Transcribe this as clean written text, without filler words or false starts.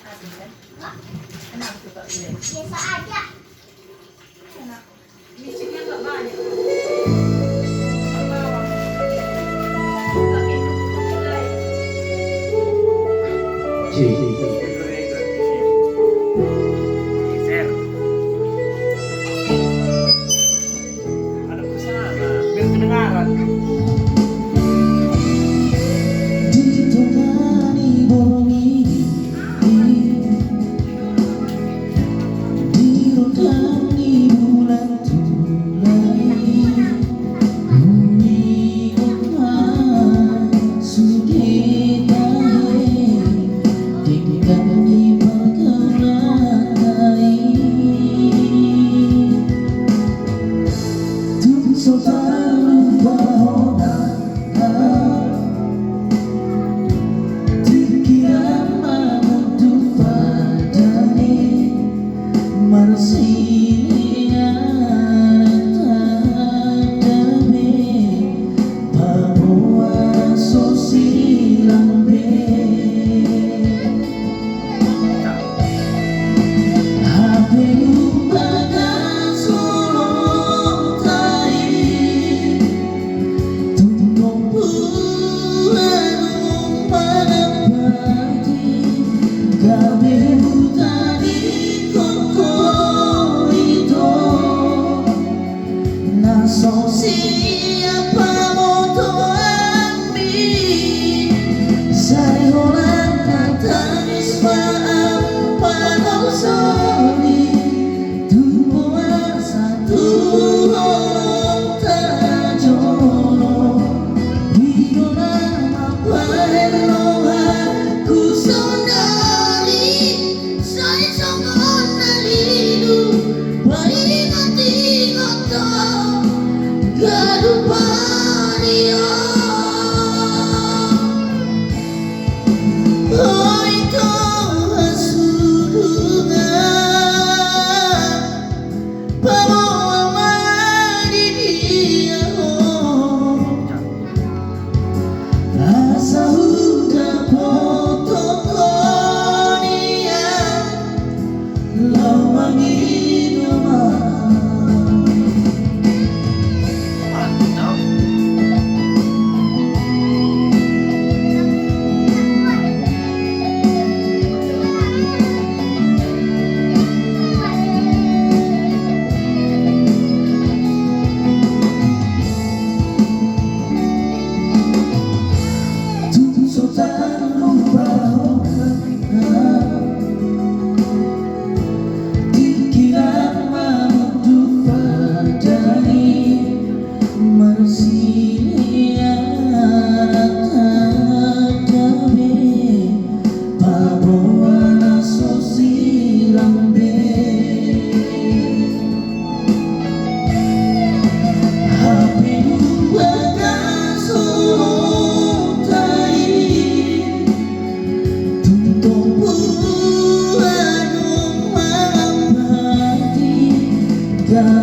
Enak juga ini. Biasa aja. Enak. Micinnya nggak banyak. Ada kesana biar kedengaran. Ditemani bumi dirotani bulan tulai bumi otak sudah tahe tinggal di pagkakalai tu sotalu bahona So siapa motoami sayuran tangis maaf padang soli tumbuhan satu orang tajono hidupan apa ku saudari saya sangat hidup baik hati kata Garuparia oh itu hasurungan pemawang di dia asa udah potokonia lawangi God.